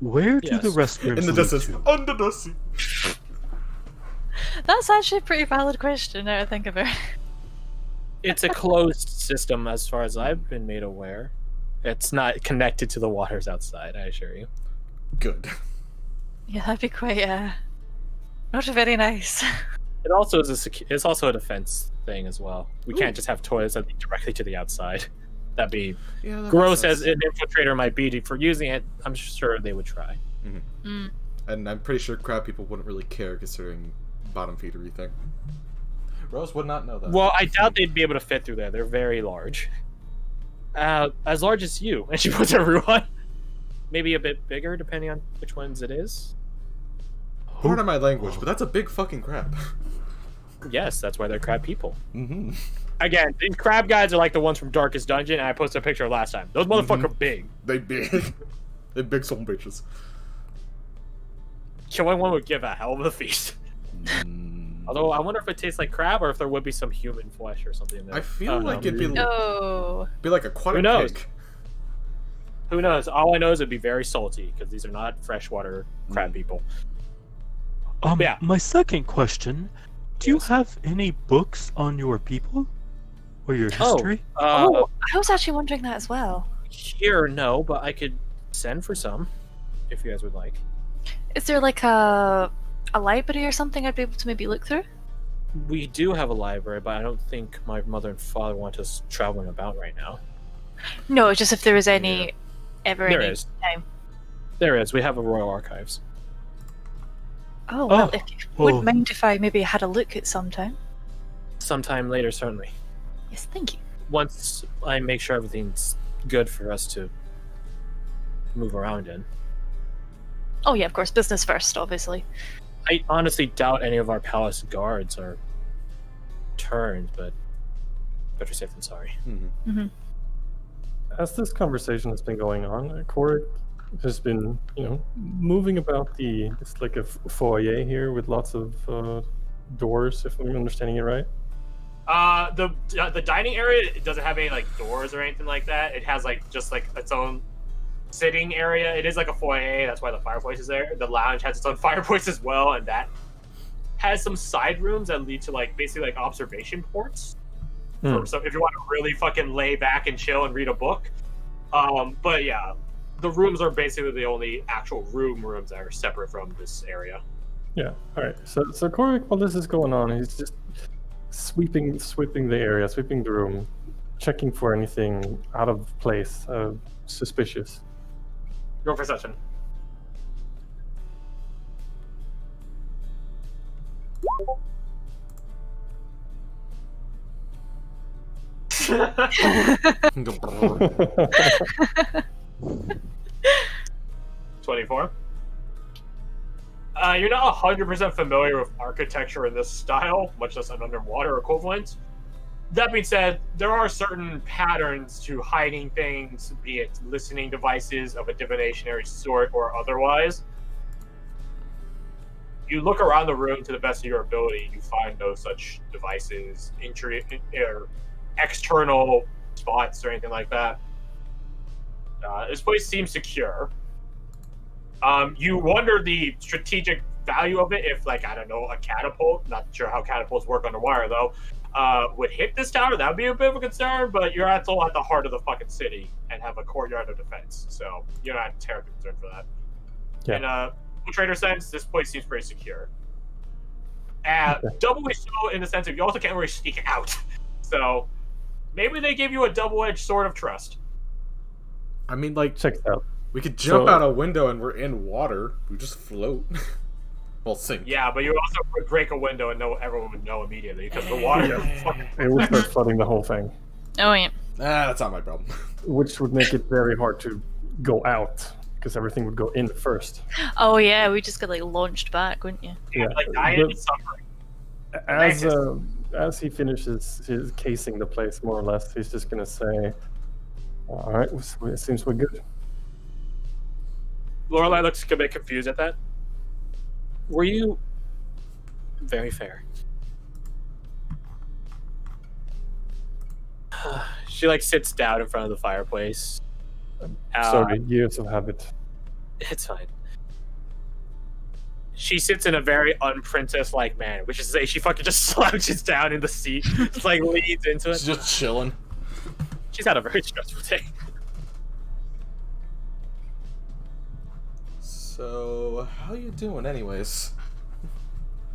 Where do the restrooms in the lead distance, to? under the sea. That's actually a pretty valid question now I think about it. It's a closed system as far as I've been made aware. It's not connected to the waters outside, I assure you. Good. Yeah, that'd be quite, not very nice. It also is it's also a defense thing as well. We can't just have toilets that lead directly to the outside. That'd be gross as an infiltrator might be for using it. I'm sure they would try. And I'm pretty sure crab people wouldn't really care considering bottom feedery thing. Rose would not know that. Well, I doubt they'd be able to fit through there. They're very large. As large as you. And she puts everyone. Maybe a bit bigger, depending on which ones it is. Part of my language, but that's a big fucking crab. Yes, that's why they're crab people. Again, these crab guys are like the ones from Darkest Dungeon, and I posted a picture last time. Those motherfuckers are big. They big. They big soul bitches. Killing one would give a hell of a feast. Although, I wonder if it tastes like crab, or if there would be some human flesh or something there. I feel like it'd be, be like aquatic Who knows? pig. Who knows? All I know is it'd be very salty, because these are not freshwater crab people. Yeah. My second question, do you have any books on your people? Or your history? I was actually wondering that as well. Here, no, but I could send for some, if you guys would like. Is there like a library or something I'd be able to maybe look through? We do have a library, but I don't think my mother and father want us traveling about right now. No, just if there was any There is. time. There is. We have a Royal Archives. Oh, well, if you wouldn't mind if I maybe had a look at some time. Sometime later, certainly. Yes, thank you. Once I make sure everything's good for us to move around in. Oh yeah, of course, business first, obviously. I honestly doubt any of our palace guards are turned, but better safe than sorry. As this conversation has been going on, Korik has been, moving about it's like a foyer here with lots of doors, if I'm understanding it right. The dining area, it doesn't have any like doors or anything like that. It has just its own sitting area. It is like a foyer, that's why the fireplace is there. The lounge has its own fireplace as well, and that has some side rooms that lead to basically observation ports. So if you want to really fucking lay back and chill and read a book. But yeah, the rooms are basically the only actual rooms that are separate from this area. Yeah, alright. So Korik, while this is going on, he's just sweeping the area, sweeping the room, checking for anything out of place, suspicious. Roll perception. $24. You're not 100% familiar with architecture in this style, much less an underwater equivalent. That being said, there are certain patterns to hiding things, be it listening devices of a divinationary sort or otherwise. You look around the room to the best of your ability, you find no such devices, or external spots or anything like that. This place seems secure. You wonder the strategic value of it if, I don't know, a catapult, not sure how catapults work underwater though, would hit this tower. That would be a bit of a concern, but you're still at the heart of the fucking city and have a courtyard of defense, so you're not terribly concerned for that. Yeah. In a trader sense, this place seems pretty secure. Doubly so in the sense of you also can't really sneak out. So maybe they give you a double-edged sword of trust. I mean, check it out. We could jump out a window and we're in water. We just float. Well, sink. Yeah, but you also would break a window and everyone would know immediately because the water. It would start flooding the whole thing. Oh yeah. That's not my problem. Which would make it very hard to go out because everything would go in first. Oh yeah, we just got launched back, wouldn't you? Yeah. Dying and suffering. As he finishes his casing the place, more or less, he's just gonna say, "All right, it seems we're good." Lorelei looks a bit confused at that. Were you very fair? She sits down in front of the fireplace. So the years of habit. It's fine. She sits in a very unprincess-like manner, which is to say she fucking just slouches down in the seat, just like leans into it. She's just chilling. She's had a very stressful day. So, how you doing anyways?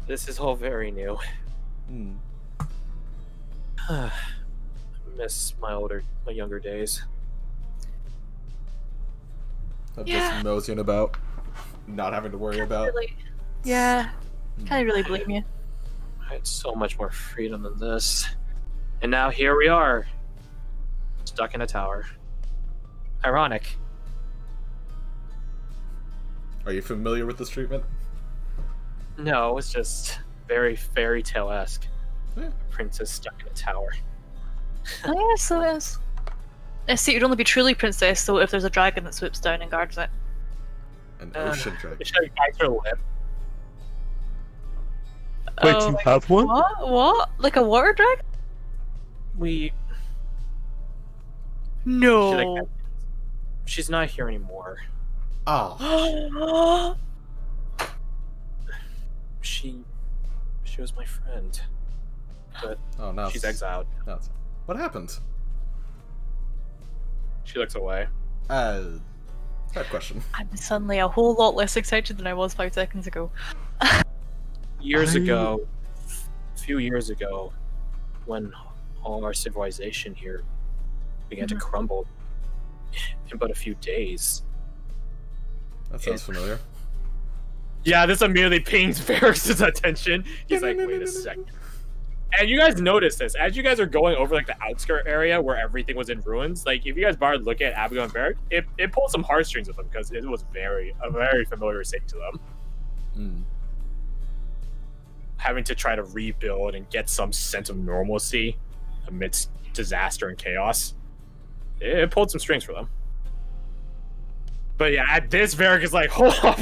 This is all very new. I miss my younger days. I'm just moseying about, not having to worry about. Really, yeah, can't really blame you. I had so much more freedom than this. And now here we are, stuck in a tower. Ironic. Are you familiar with this treatment? No, it's just very fairy tale-esque. Yeah. A princess stuck in a tower. Oh, yes, so it is. See, it would only be truly princess, though, if there's a dragon that swoops down and guards it. An ocean dragon. Should I bite her lip? Wait, you have one? What? Like a water dragon? No. She's not here anymore. Oh. She was my friend. But no, she's exiled. No, what happened? She looks away. That question. I'm suddenly a whole lot less excited than I was 5 seconds ago. A few years ago, when all our civilization here began to crumble in but a few days. That sounds familiar. Yeah, this immediately pings Varys' attention. He's like, wait a second. And you guys notice this as you guys are going over like the outskirt area where everything was in ruins. Like, if you guys bothered looking at Abigail and Varric, it pulled some heartstrings with them because it was a very familiar sight to them. Having to try to rebuild and get some sense of normalcy amidst disaster and chaos, it pulled some strings for them. But yeah, at this, Varric is like, hold up.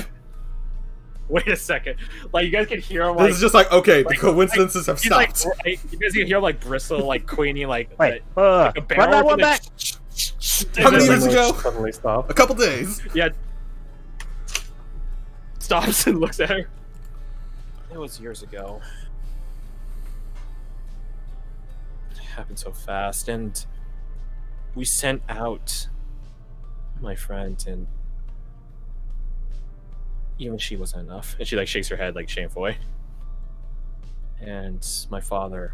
Wait a second. Like, you guys can hear him, like... This is just like, okay, the coincidences have stopped. Like, you guys can hear him, like, bristle, like, queenie, like... Wait, like a barrel. run that one back! How many years ago? Suddenly stop. A couple days. Yeah. Stops and looks at her. It was years ago. It happened so fast, and... we sent out... my friend, and... even she wasn't enough. And she like shakes her head like shamefully. And my father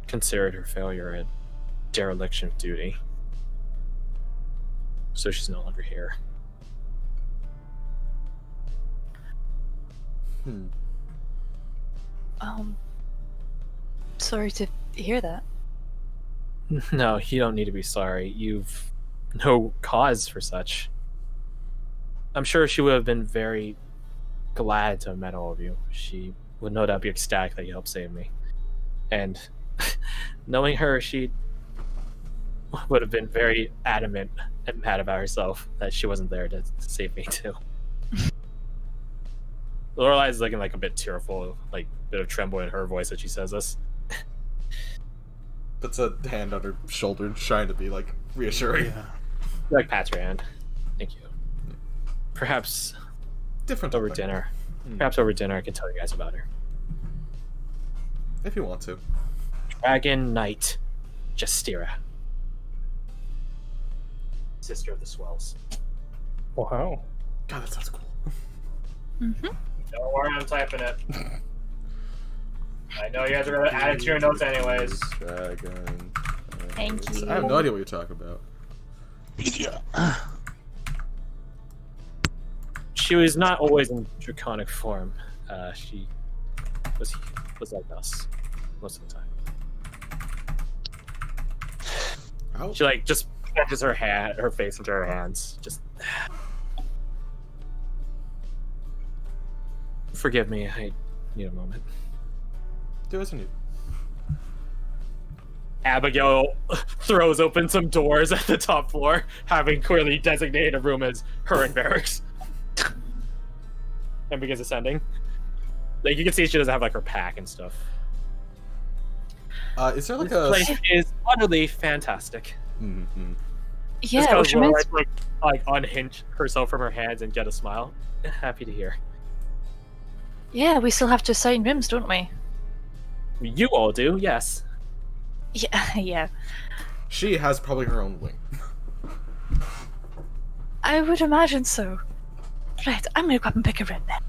considered her failure a dereliction of duty. So she's no longer here. Sorry to hear that. No, you don't need to be sorry. You've no cause for such. I'm sure she would have been very glad to have met all of you. She would no doubt be ecstatic that you helped save me. And knowing her, she would have been very adamant and mad about herself that she wasn't there to save me too. Lorelai's looking like a bit tearful, like a bit of tremble in her voice as she says this. Puts a hand on her shoulder, trying to be like reassuring. Yeah. Like pats her hand. Thank you. Perhaps Different over topic. dinner. Perhaps over dinner I can tell you guys about her. If you want to. Dragon Knight Justira. Sister of the Swells. Wow. God, that sounds cool. Don't worry, I'm typing it. I know you guys are going to add it to your notes anyways. Dragon. Thank you. I have no idea what you're talking about. She was not always in draconic form. She was like us most of the time. Ouch. She like just catches her face into her hands. Just forgive me. I need a moment. Do as you need. Abigail throws open some doors at the top floor, having clearly designated a room as her and Varric's, and begins ascending. Like, you can see she doesn't have like her pack and stuff. Is there like This place is utterly fantastic. Yeah, which means like unhinge herself from her hands and get a smile. Happy to hear. yeah, we still have to assign rooms, don't we? You all do, yes. Yeah, yeah. She has probably her own wing. I would imagine so. Right, I'm gonna go up and pick a room then.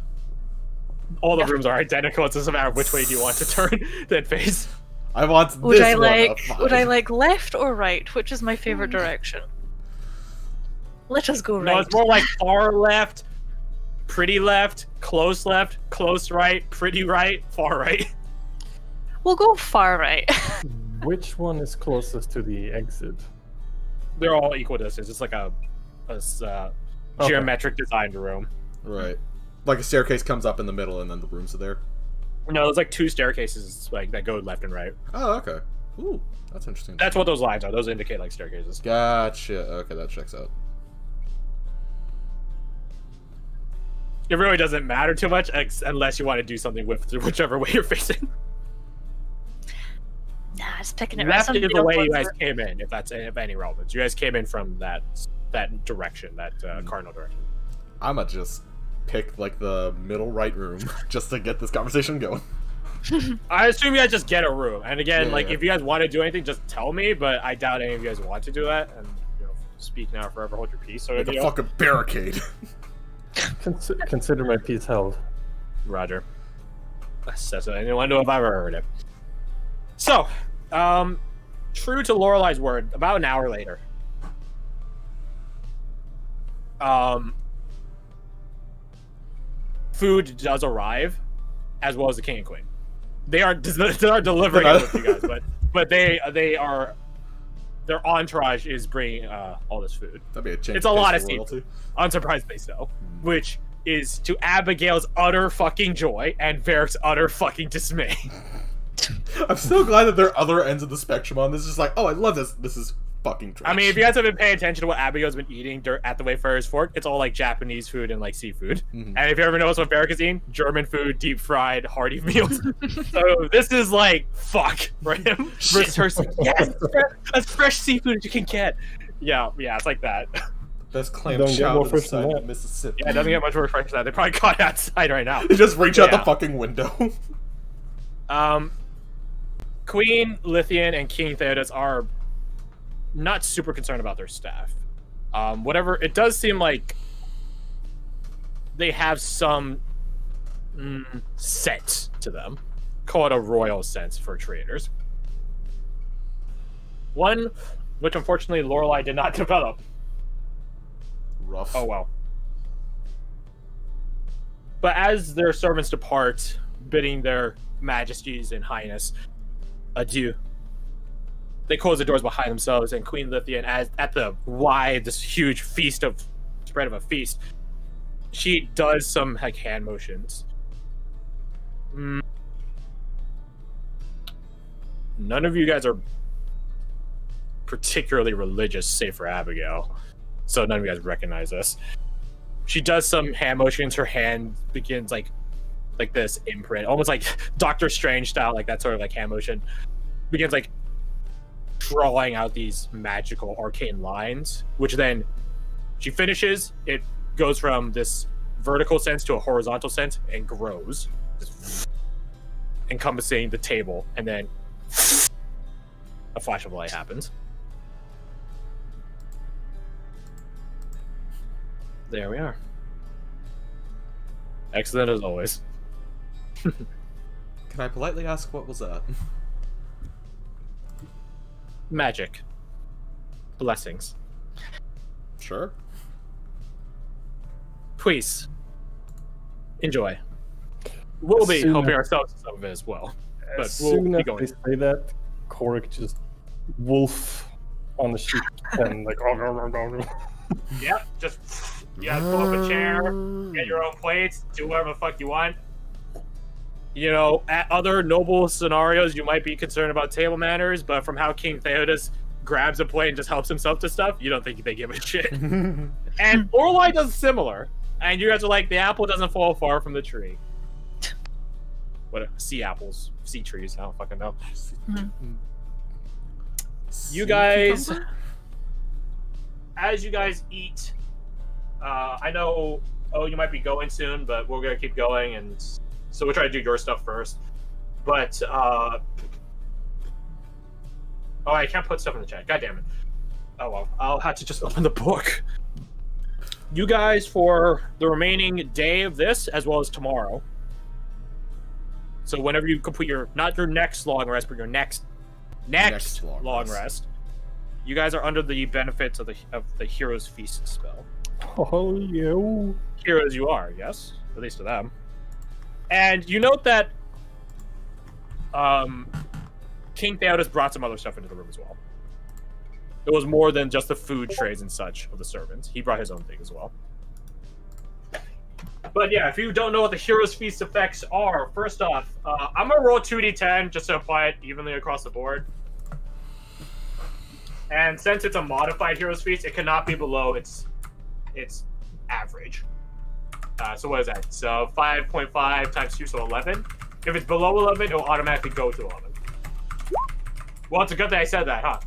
All the rooms are identical. It's just a matter of which way do you want to turn that face. I want Would this I one like? up five. Would I like left or right? Which is my favorite direction? Let us go right. No, it's more like far left, pretty left, close right, pretty right, far right. We'll go far right. Which one is closest to the exit? They're all equal distance. It's like a geometric designed room. Right. Like a staircase comes up in the middle and then the rooms are there. No, there's like 2 staircases like that go left and right. Oh, okay. Ooh, that's interesting. That's what those lines are. Those indicate like staircases. Gotcha. Okay, that checks out. It really doesn't matter too much unless you want to do something with whichever way you're facing. Nah, just picking it Left right. is the way you guys came in, if that's of any relevance. You guys came in from that direction, that cardinal direction. I'ma just pick like the middle right room just to get this conversation going. I assume you guys just get a room. And again, Yeah, like yeah. if you guys want to do anything, just tell me. But I doubt any of you guys want to do that. And speak now or forever hold your peace. So Like a fucking barricade. Consider my peace held. Roger. That's what anyone know if I've ever heard it. So, true to Lorelai's word, about an hour later, food does arrive, as well as the king and queen. They are delivering it with you guys, but their entourage is bringing all this food. That'd be a change. It's a lot of royalty. seafood, unsurprisingly so, which is to Abigail's utter fucking joy and Varric's utter fucking dismay. I'm so glad that there are other ends of the spectrum on this. Just like, oh, I love this. This is fucking trash. I mean, if you guys have been paying attention to what Abigail's been eating at the Wayfarer's Fort, it's all like Japanese food and like seafood. Mhm. And if you ever notice what Varric is eating, German food, deep fried, hearty meals. So this is like fuck for him. Versus her, yes, as fresh seafood as you can get. Yeah, it's like that. Best clam Don't get chowder more this fresh than side that. of Mississippi. Yeah, it doesn't get much more fresh than that. They probably caught it outside right now. You just reach out the Yeah. fucking window. Queen Lithian and King Theodos are not super concerned about their staff. Whatever, it does seem like they have some sense to them. Call it a royal sense for traders. One, which unfortunately Lorelai did not develop. Rough. Oh well. But as their servants depart, bidding their majesties and highness adieu, they close the doors behind themselves, and Queen Lithian, at the this huge spread of a feast, she does some like hand motions. None of you guys are particularly religious, save for Abigail, so none of you guys recognize this. She does some hand motions. Her hand begins like this imprint, almost like Doctor Strange style, like that sort of like hand motion, begins like drawing out these magical arcane lines, which then she finishes. It goes from this vertical sense to a horizontal sense and grows, encompassing the table, and then a flash of light happens. There we are. Excellent as always. Can I politely ask what was that? Magic. Blessings. Sure. Please. Enjoy. We'll be Soon helping as- ourselves with some of it as well. But As we'll soon be as going. they say that, Korik just wolf on the sheet and like Yep, just you guys pull up a chair, get your own plates, do whatever the fuck you want. You know, at other noble scenarios, you might be concerned about table manners, but from how King Theodos grabs a plate and just helps himself to stuff, you don't think they give a shit. And Lorelai does similar, and you guys are like, the apple doesn't fall far from the tree. What? Sea apples, sea trees? I don't fucking know. You guys as you guys eat, I know, you might be going soon, but we're gonna keep going, and so we'll try to do your stuff first. But I can't put stuff in the chat. God damn it. Oh well, I'll have to just open the book. You guys, for the remaining day of this, as well as tomorrow. So whenever you complete not your next long rest, but your next long rest, you guys are under the benefits of the Hero's Feast spell. Oh, yeah. Heroes you are, yes? At least to them. And you note that King Theodos brought some other stuff into the room as well. It was more than just the food trays and such of the servants. He brought his own thing as well. But yeah, if you don't know what the Hero's Feast effects are, first off, I'm going to roll 2d10 just to apply it evenly across the board. And since it's a modified Hero's Feast, it cannot be below its average. So what is that? So 5.5 times 2, so 11. If it's below 11, it'll automatically go to 11. Well, it's a good thing I said that, huh?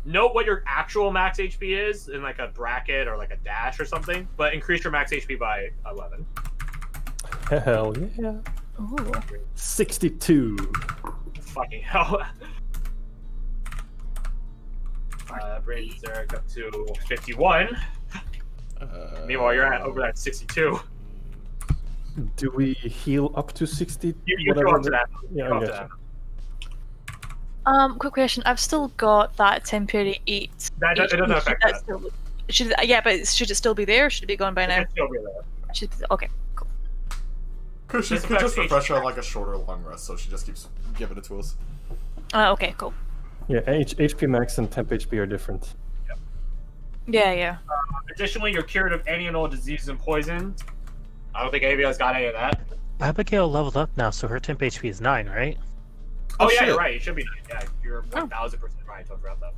Note what your actual max HP is in like a bracket or like a dash or something, but increase your max HP by 11. Hell yeah. Ooh. 62. Fucking hell. Brings Zarek up to 51. Meanwhile, you're at over at 62. Do we heal up to 60? You go up to that. Yeah, Go I up to gotcha. that. Quick question. I've still got that temporary 8. It doesn't affect that. But should it still be there? Or should it be gone by now? It's still be there. Okay, cool. Because she This could just affects refresh her HP. on like a shorter long rest, so she just keeps giving it to us. Okay, cool. Yeah, HP max and temp HP are different. Yeah. Additionally, you're cured of any and all diseases and poisons. I don't think any of you guys got any of that. Abigail leveled up now, so her temp HP is 9, right? Oh, yeah, shit. you're right. It should be 9. Yeah, you're 1000% right. I totally forgot that.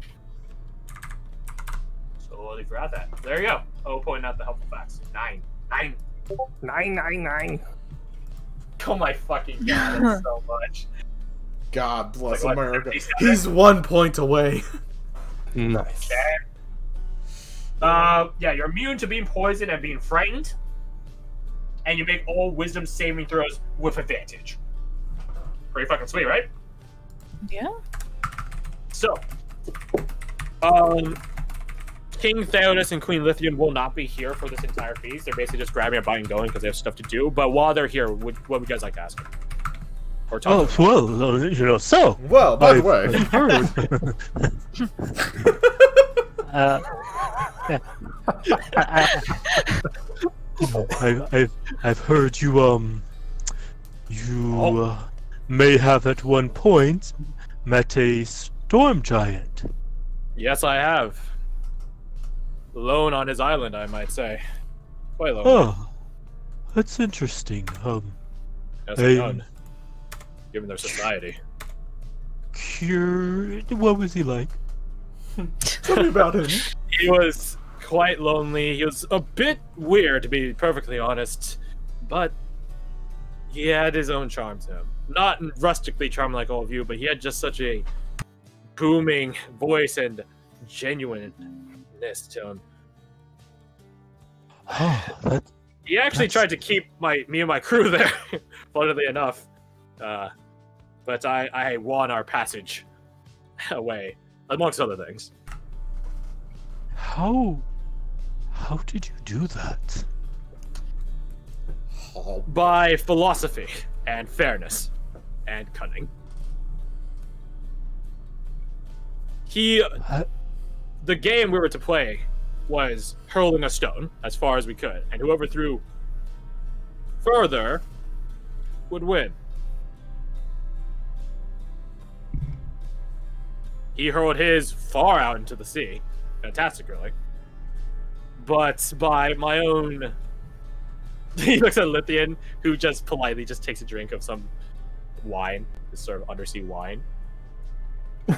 So totally forgot that. There you go. Oh, pointing out the helpful facts. 9. 999. Oh my fucking god, that's so much. God bless Like, what, America. 57? He's 1 point away. Nice. Yeah, you're immune to being poisoned and being frightened. And you make all wisdom saving throws with advantage. Pretty fucking sweet, right? Yeah. So, King Theodos and Queen Lithian will not be here for this entire feast. They're basically just grabbing a bite and going because they have stuff to do. But while they're here, what would you guys like to ask them? Or talk Oh, to them? well, so. Well, by the I've way, heard. I've heard you may have at one point met a storm giant. Yes, I have. Alone on his island, I might say. Quite alone. Oh, that's interesting. Yes, hey. none, given their society. What was he like? tell me about him. He was quite lonely. He was a bit weird, to be perfectly honest. But he had his own charm to him. Not rustically charming like all of you, but he had just such a booming voice and genuineness to him. Oh, He actually tried to keep me and my crew there, funnily enough. But I won our passage away, amongst other things. how did you do that? By philosophy and fairness and cunning. The game we were to play was hurling a stone as far as we could, and whoever threw further would win. He hurled his far out into the sea. Fantastic, really. But by my own... He looks at Lithian, who just politely just takes a drink of some wine, this sort of undersea wine. On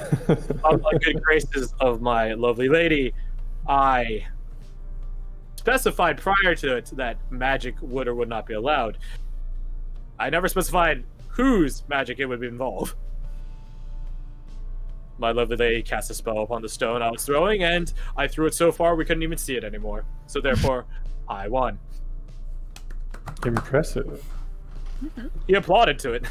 the good graces of my lovely lady, I specified prior to it that magic would or would not be allowed. I never specified whose magic it would involve. My lovely lady cast a spell upon the stone I was throwing, and I threw it so far we couldn't even see it anymore. So therefore, I won. Impressive. He applauded to it.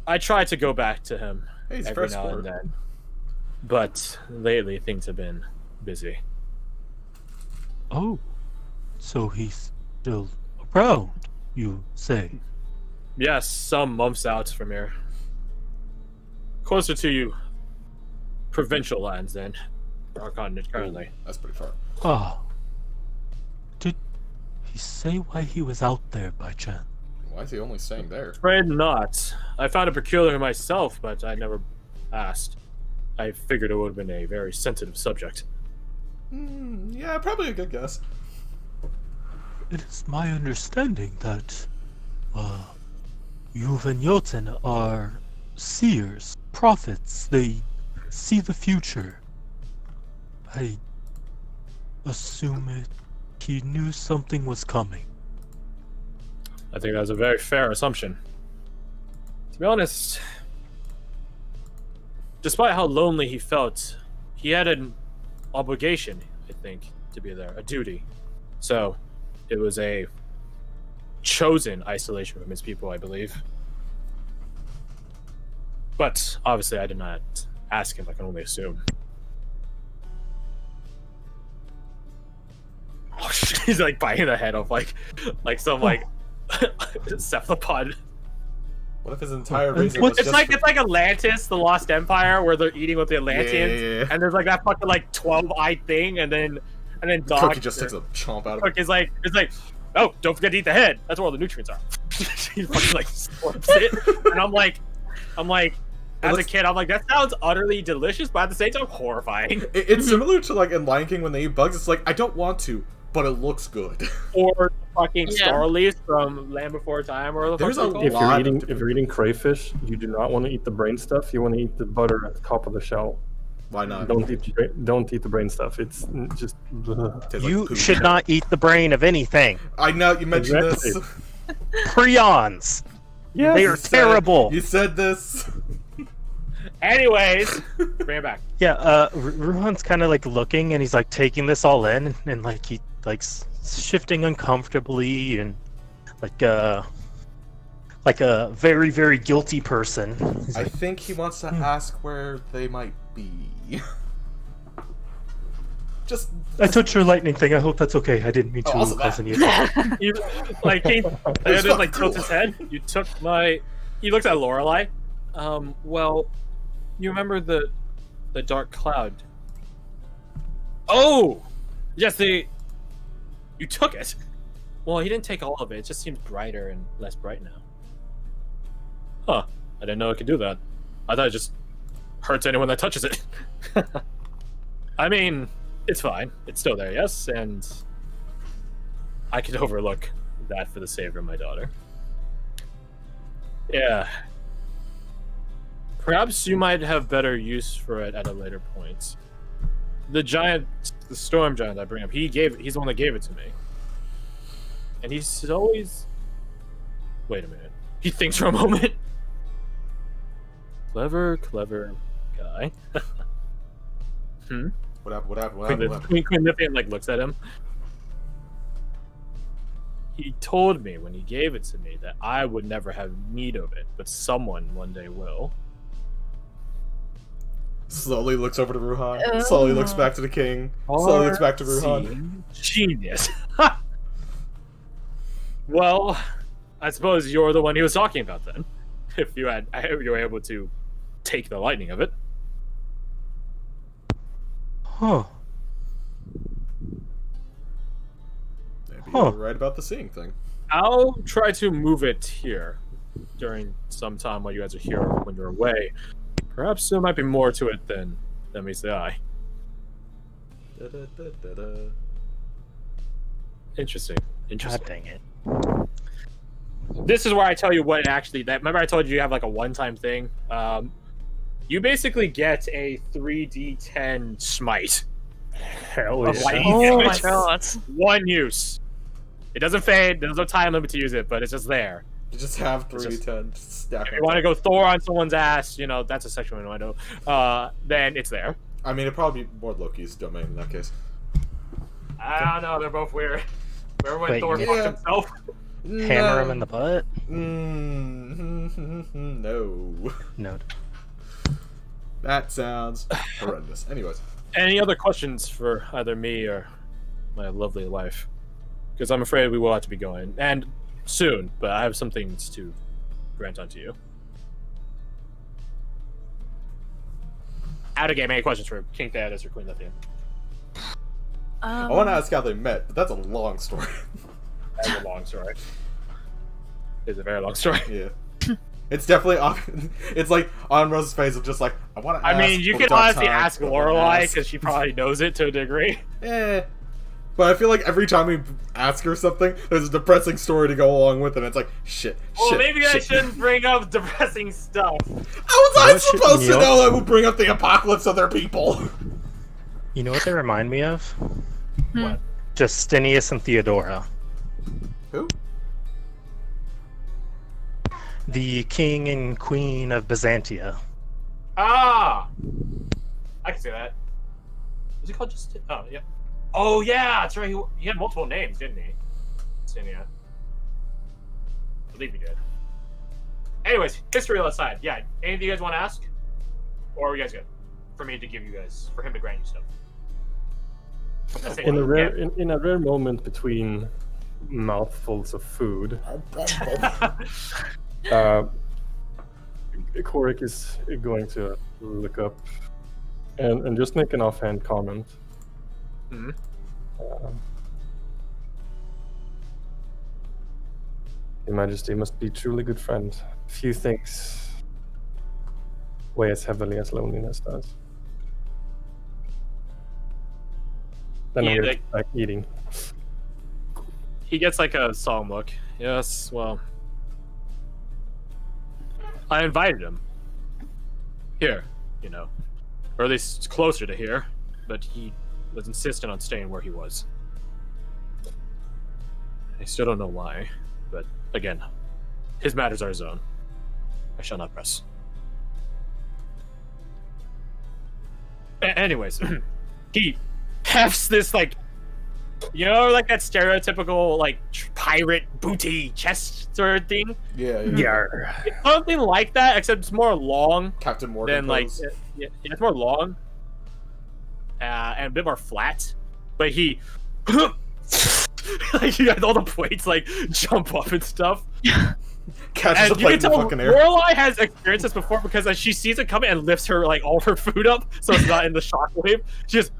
I try to go back to him Hey, every now and then, but lately things have been busy. Oh, so he's still around, you say? Yes, some months out from here. Closer to you, provincial lands than our continent currently. That's pretty far. Ah. Did he say why he was out there by chance? Why is he only staying there? Afraid not. I found it peculiar myself, but I never asked. I figured it would have been a very sensitive subject. Yeah, probably a good guess. It is my understanding that, you and Jotun are seers, prophets. They see the future. I assume he knew something was coming. I think that's a very fair assumption. To be honest, despite how lonely he felt, he had an obligation, I think, to be there, a duty. So, it was a chosen isolation from his people, I believe. But, obviously, I did not ask him, I can only assume. Oh, he's like biting the head off like some like cephalopod. What if his entire reason was It's like Atlantis, the Lost Empire, where they're eating with the Atlanteans, Yeah. and there's like that fucking like 12-eyed thing, and then Doc Cookie just takes a chomp out of it. Cookie's like, oh, don't forget to eat the head. That's where all the nutrients are. He fucking like slurps it, and I'm like, as a kid, I'm like, that sounds utterly delicious, but at the same time, horrifying. It's similar to like in Lion King when they eat bugs. It's like, I don't want to, but it looks good. Or fucking star leaves from Land Before Time, or the fuck they're called. If you're eating crayfish, you do not want to eat the brain stuff. You want to eat the butter at the top of the shell. Why not? Don't eat the brain stuff. It's just. You should not eat the brain of anything. I know you mentioned this. Prions. Yeah, they are terrible. You said this. Anyways, bring it back. Yeah, Ruhan's kind of like looking, and he's like taking this all in, and like he like shifting uncomfortably, and like a very, very guilty person. I think he wants to ask where they might be. Just I touched your lightning thing. I hope that's okay. I didn't mean to cause any effect. You, like he just like tilts his head. You took my. He looks at Lorelei. Well, you remember the dark cloud? Oh, yes. You took it. Well, he didn't take all of it. It just seems brighter and less bright now. Huh. I didn't know it could do that. I thought it just hurts anyone that touches it. I mean, it's fine. It's still there, yes, and I could overlook that for the sake of my daughter. Yeah. Perhaps you might have better use for it at a later point. The storm giant I bring up, he's the one that gave it to me. And he's always... Wait a minute. He thinks for a moment. Clever guy. What happened? Queen Nippian like looks at him. He told me when he gave it to me that I would never have need of it, but someone one day will. Slowly looks over to Ruhan. Slowly looks back to the king. Slowly looks back to Ruhan. Genius. Well, I suppose you're the one he was talking about then. If you were able to take the lightning of it. Huh. Maybe you're right about the seeing thing. I'll try to move it here during some time while you guys are here when you're away. Perhaps there might be more to it than meets the eye. Interesting. God dang it. This is where I tell you what remember I told you have like a one-time thing? You basically get a 3d10 smite. Hell yeah. Oh my god. One use. It doesn't fade, there's no time limit to use it, but it's just there. You just have 3d10 stack. If you want to go Thor on someone's ass, you know, that's a sexual innuendo, then it's there. I mean, it'd probably be more Loki's domain in that case. I don't know, they're both weird. Remember when Wait, Thor yeah. fucked himself? Hammer him in the butt? No. No. That sounds horrendous. Anyways. Any other questions for either me or my lovely wife? Because I'm afraid we will have to be going. And soon, but I have some things to grant unto you. Out of game, any questions for King Theodos or Queen Lithium? I want to ask how they met, but that's a long story. That's a long story. It's a very long story. Yeah. It's definitely off. It's like on Rose's face of just like, I want to ask. I mean, you can honestly ask Lorelai because she probably knows it to a degree. Eh. But I feel like every time we ask her something, there's a depressing story to go along with it. And it's like, shit. Well, shit, maybe I shit. shouldn't bring up depressing stuff. How was I supposed to you know- know that would bring up the apocalypse of their people? You know what they remind me of? What? Justinius and Theodora. Who? The king and queen of Byzantia. Ah! I can see that. Was he called just? Oh, yeah. Oh, yeah, that's right. He had multiple names, didn't he? Sinia. I believe he did. Anyways, history aside. Yeah, anything you guys want to ask? Or are you guys good? For me to give you guys, for him to grant you stuff. In a rare moment between mouthfuls of food, Korik is going to look up and just make an offhand comment. Mhm. Your Majesty must be truly good friend. Few things weigh as heavily as loneliness does. Then Yeah, I'm gonna like- back eating. He gets like a solemn look. Yes, well, I invited him here, you know, or at least closer to here, but he was insistent on staying where he was. I still don't know why, but again, his matters are his own. I shall not press. Anyways, he hefts this like, you know, like that stereotypical like pirate booty chest sort of thing. Yeah. It's something like that, except it's more long Captain Morgan. than like pose. it's more long and a bit more flat. But he like you got all the plates like jump up and stuff. Catches And the you plate can in the tell fucking air. Lorelai has experienced this before because as she sees it coming and lifts her like all her food up so it's not in the shockwave. She just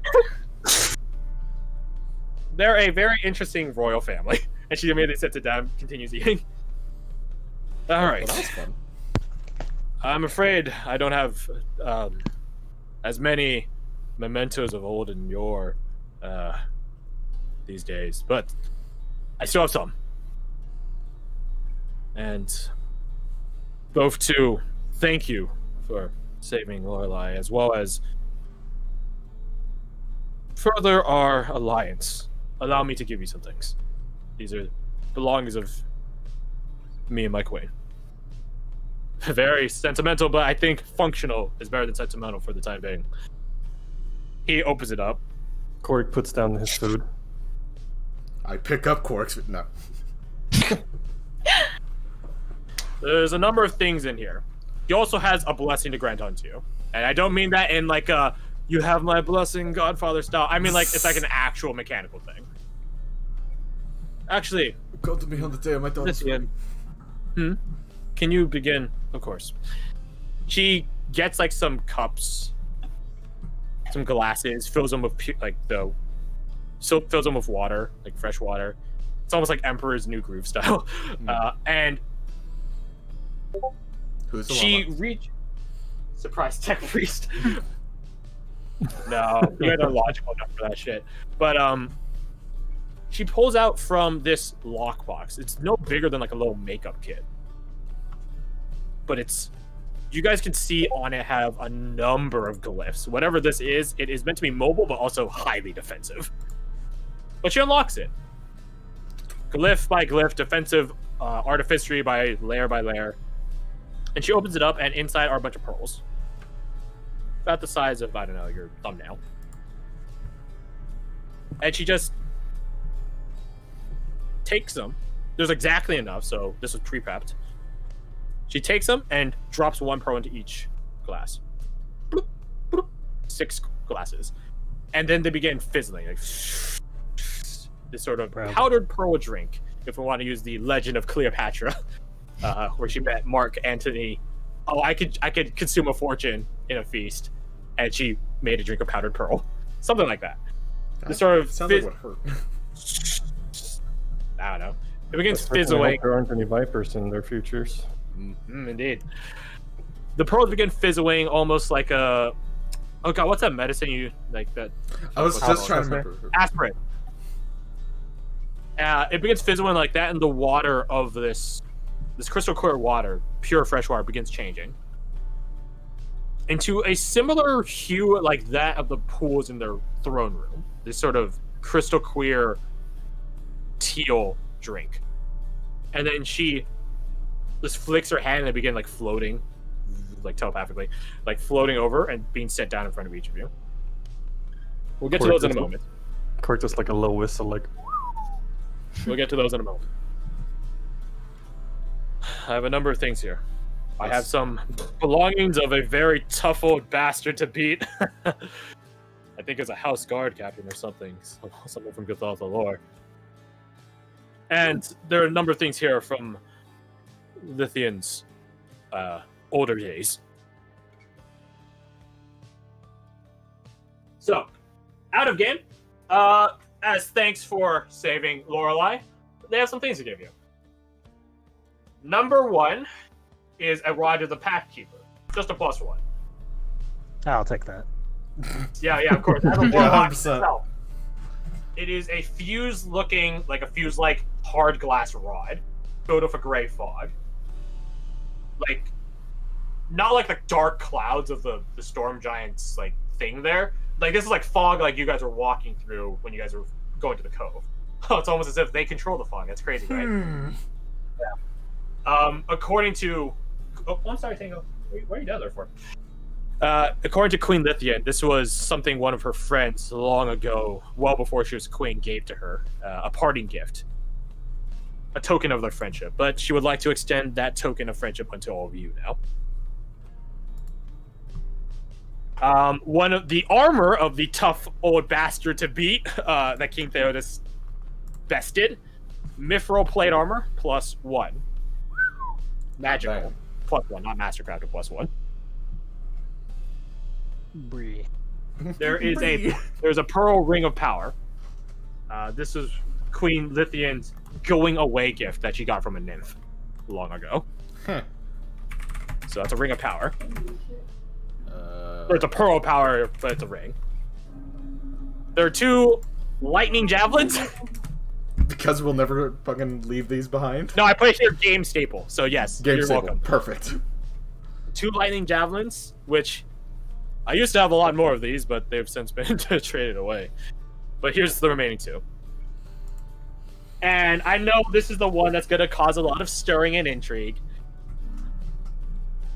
they're a very interesting royal family, and she immediately sits it down, continues eating. All right. Well, that was fun. I'm afraid I don't have as many mementos of old and yore these days, but I still have some. And both to thank you for saving Lorelai, as well as further our alliance. Allow me to give you some things. These are belongings of me and my queen. Very sentimental, but I think functional is better than sentimental for the time being. He opens it up. Korik puts down his food. I pick up Quark's. No. There's a number of things in here. He also has a blessing to grant unto you. And I don't mean that in like a, you have my blessing, Godfather style. I mean like, it's like an actual mechanical thing. Actually, Go to me on the day of my daughter's Listen. Can you begin? Of course. She gets like some cups, some glasses, fills them with fills them with water, like fresh water. It's almost like Emperor's New Groove style. And Who's the she llama? surprise tech priest. No, you guys are logical enough for that shit. But she pulls out from this lockbox. It's no bigger than like a little makeup kit. But it's, you guys can see on it have a number of glyphs. Whatever this is, it is meant to be mobile, but also highly defensive. But she unlocks it. Glyph by glyph, defensive artificery by layer, and she opens it up, and inside are a bunch of pearls, about the size of, I don't know, your thumbnail. And she just takes them. There's exactly enough, so this was pre-prepped. She takes them and drops one pearl into each glass. Bloop, bloop. 6 glasses, and then they begin fizzling, like this sort of powdered pearl drink. If we want to use the Legend of Cleopatra, where she met Mark Antony. Oh, I could consume a fortune in a feast, and she made a drink of powdered pearl, something like that. This sort of sounds like what hurt. I don't know. It begins fizzling. There aren't any vipers in their futures. Indeed. The pearls begin fizzling, almost like a. Oh god, what's that medicine you like? That I was just trying to remember. Aspirin. It begins fizzling like that, and the water of this crystal clear water, pure fresh water, begins changing into a similar hue like that of the pools in their throne room. This sort of crystal clear teal drink. And then she just flicks her hand and begin like floating, like telepathically, like floating over and being set down in front of each of you. We'll get to those in a moment. Court just like a low whistle, like. We'll get to those in a moment. I have a number of things here. I have some belongings of a very tough old bastard to beat. I think it's a house guard captain or something. Someone from Gothal's lore. And there are a number of things here from Lithian's older days. So, out of game, as thanks for saving Lorelei, they have some things to give you. Number 1 is a rod of the Pathkeeper. Just a +1. I'll take that. Yeah, of course. That's a 100%. It is a fuse-looking, like a fuse-like hard glass rod, filled with a gray fog. Like, not like the dark clouds of the Storm Giant's like thing there. Like, this is like fog like you guys were walking through when you guys were going to the cove. It's almost as if they control the fog. That's crazy, right? Yeah. According to... Oh, I'm sorry, Tango. What are you down there for? According to Queen Lithian, this was something one of her friends long ago, well before she was queen, gave to her. A parting gift. A token of their friendship. But she would like to extend that token of friendship unto all of you now. One of the armor of the tough old bastard to beat that King Theodos bested. Mithril plate armor, +1. Magical, +1, not mastercrafted, +1. Bree. There's a pearl ring of power. This is Queen Lithian's going away gift that she got from a nymph long ago. Huh. So that's a ring of power. Or it's a pearl of power, but it's a ring. There are 2 lightning javelins. Because we'll never fucking leave these behind? No, I put here game staple, so yes, Game you're staple. welcome. Perfect. 2 lightning javelins, which I used to have a lot more of these, but they've since been traded away. But here's the remaining 2. And I know this is the one that's going to cause a lot of stirring and intrigue.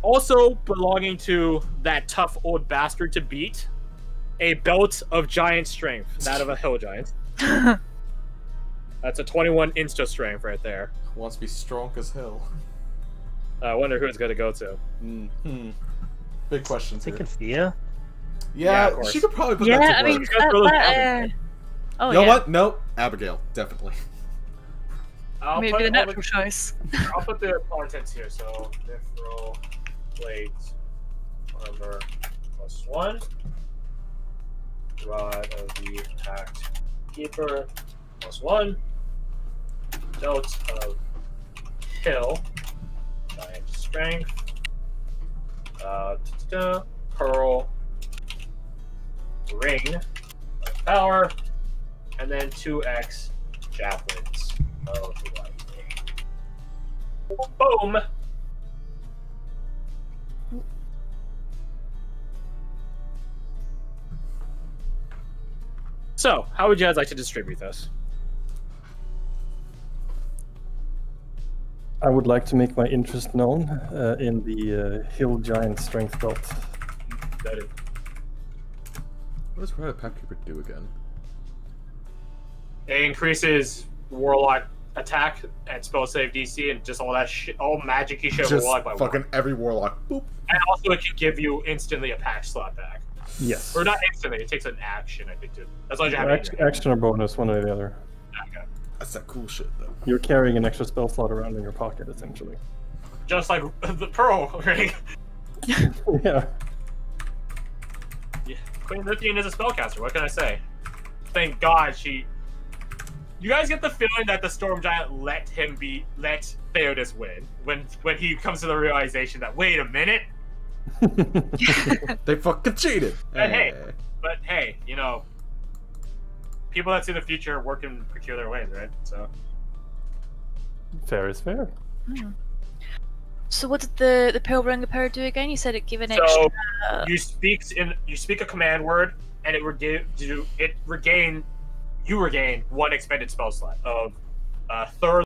Also belonging to that tough old bastard to beat, a belt of giant strength, that of a hill giant. That's a 21 insta strength right there. Wants to be strong as hell. I wonder who it's going to go to. Big questions here. Thinking Fia? Yeah, of course. she could probably put that to work. I mean, oh, you know yeah. what? Nope. Abigail, definitely. Maybe the natural choice. I'll put the contents here. So, Mithril plate armor +1. Rod of the Pact Keeper +1. Note of Hill. Giant strength. Pearl. Ring of power. And then 2x javelins of lightning. Boom! So, how would you guys like to distribute this? I would like to make my interest known in the Hill Giant Strength Belt. That is. What does Riot Pathkeeper do again? It increases Warlock attack and spell save DC and just all that shit, all magic-y shit of Just Warlock by fucking one. every Warlock. Boop. And also it can give you instantly a patch slot back. Yes. Or not instantly, it takes an action, I think, too. As long as you have it in your hand. Action or bonus, one or the other. Okay. That's that cool shit, though. You're carrying an extra spell slot around in your pocket, essentially. Just like the Pearl ring. Yeah. Yeah. Queen Lithian is a spellcaster, what can I say? Thank God she... You guys get the feeling that the Storm Giant let Theodos win when he comes to the realization that, wait a minute, They fucking cheated. But hey, you know, people that see the future work and procure their ways, right? So Fair is fair. So what did the Pale Ring of Power do again? You said it gave an So extra... you speak a command word, and you regain one expended spell slot of third